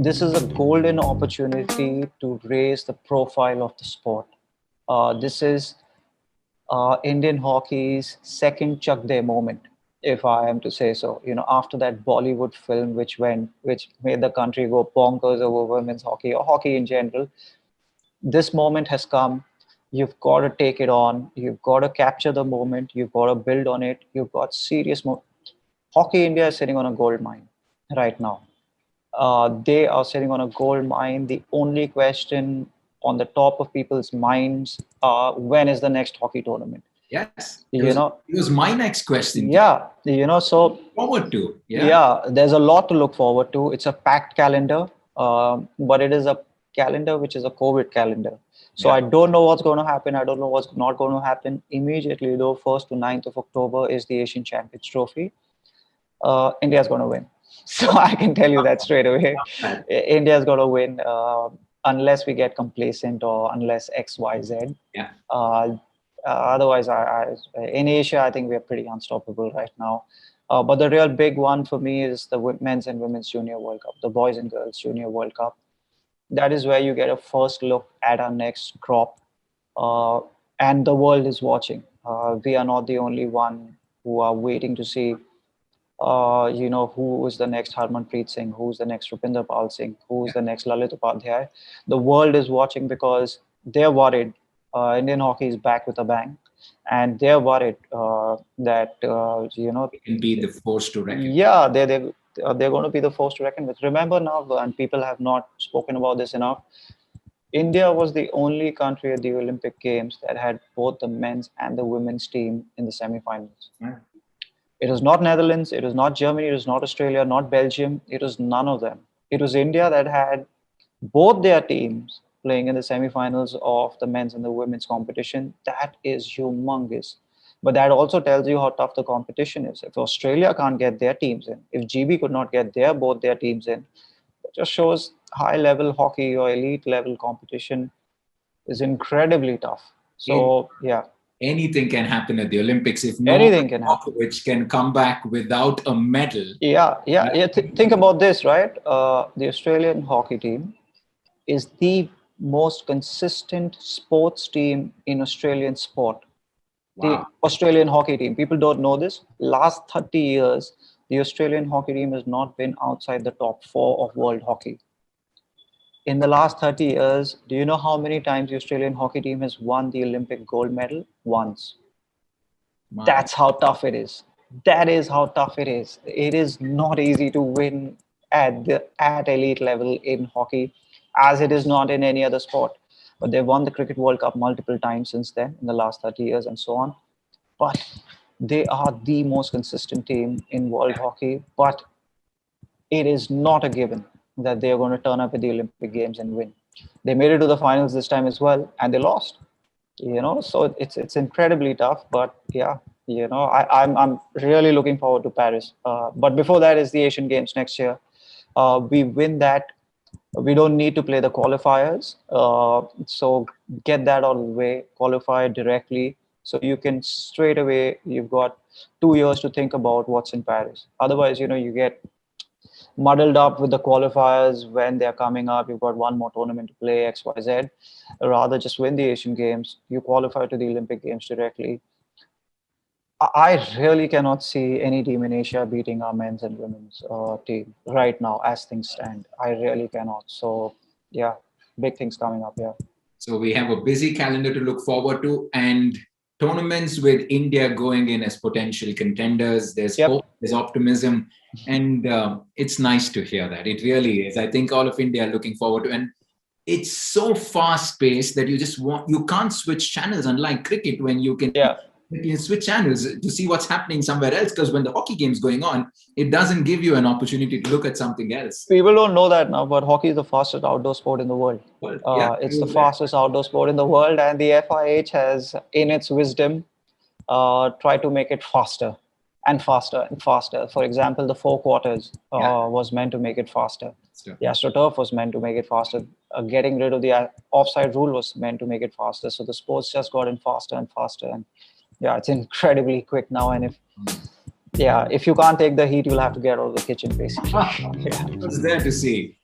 this is a golden opportunity to raise the profile of the sport. This is Indian hockey's second Chuck Day moment, if I am to say so. After that Bollywood film, which made the country go bonkers over women's hockey or hockey in general, this moment has come. You've got to take it on. You've got to capture the moment. You've got to build on it. You've got serious. Hockey India is sitting on a gold mine right now. They are sitting on a gold mine. The only question on the top of people's minds when is the next hockey tournament? Yes, it was my next question. Yeah, so forward to. Yeah, there's a lot to look forward to. It's a packed calendar, but it is a calendar which is a COVID calendar. So I don't know what's going to happen. I don't know what's not going to happen. Immediately, though, 1st to 9th of October is the Asian Champions Trophy. India's going to win. So I can tell you that straight away. India's going to win unless we get complacent or unless X, Y, Z. Yeah. Otherwise, in Asia, I think we're pretty unstoppable right now. But the real big one for me is the men's and women's junior World Cup, the boys and girls junior World Cup. That is where you get a first look at our next crop. And the world is watching. We are not the only one who are waiting to see, who is the next Harmanpreet Singh, who's the next Rupinder Pal Singh, who's the next Lalit Upadhyay. The world is watching because they're worried. Indian hockey is back with a bang. And they're worried that, it can be the force to reckon. Yeah, they're going to be the force to reckon with. Remember now, and people have not spoken about this enough, India was the only country at the Olympic Games that had both the men's and the women's team in the semifinals. Yeah. It was not Netherlands, it was not Germany, it was not Australia, not Belgium. It was none of them. It was India that had both their teams playing in the semifinals of the men's and the women's competition. That is humongous. But that also tells you how tough the competition is. If Australia can't get their teams in, if GB could not get both their teams in, it just shows high-level hockey or elite-level competition is incredibly tough. So, anything can happen at the Olympics if no anything can happen. Which can come back without a medal. Think about this, right? The Australian hockey team is the most consistent sports team in Australian sport. The Australian hockey team. People don't know this. Last 30 years, the Australian hockey team has not been outside the top 4 of world hockey. In the last 30 years, do you know how many times the Australian hockey team has won the Olympic gold medal? Once. Wow. That's how tough it is. That is how tough it is. It is not easy to win at elite level in hockey, as it is not in any other sport. But they've won the Cricket World Cup multiple times since then, in the last 30 years and so on. But they are the most consistent team in world hockey. But it is not a given that they are going to turn up at the Olympic Games and win. They made it to the finals this time as well, and they lost. So it's incredibly tough. But I'm really looking forward to Paris. But before that is the Asian Games next year. We win that. We don't need to play the qualifiers. So get that out of the way, qualify directly. So you can straight away, you've got 2 years to think about what's in Paris. Otherwise, you get muddled up with the qualifiers when they're coming up. You've got one more tournament to play, X, Y, Z. Rather just win the Asian Games. You qualify to the Olympic Games directly. I really cannot see any team in Asia beating our men's and women's team right now as things stand. I really cannot. So, big things coming up here. So we have a busy calendar to look forward to, and tournaments with India going in as potential contenders. There's hope, there's optimism, and it's nice to hear that. It really is. I think all of India are looking forward to, and it's so fast-paced that you can't switch channels, unlike cricket when you can... You can switch channels to see what's happening somewhere else, because when the hockey game's going on, it doesn't give you an opportunity to look at something else. People don't know that now, but hockey is the fastest outdoor sport in the world. It's the fastest outdoor sport in the world, and the FIH has, in its wisdom, tried to make it faster and faster and faster. For example, the 4 quarters was meant to make it faster. The AstroTurf was meant to make it faster. Getting rid of the offside rule was meant to make it faster. So the sports just got in faster and faster. And it's incredibly quick now. And if you can't take the heat, you'll have to get out of the kitchen, basically. What's there to see?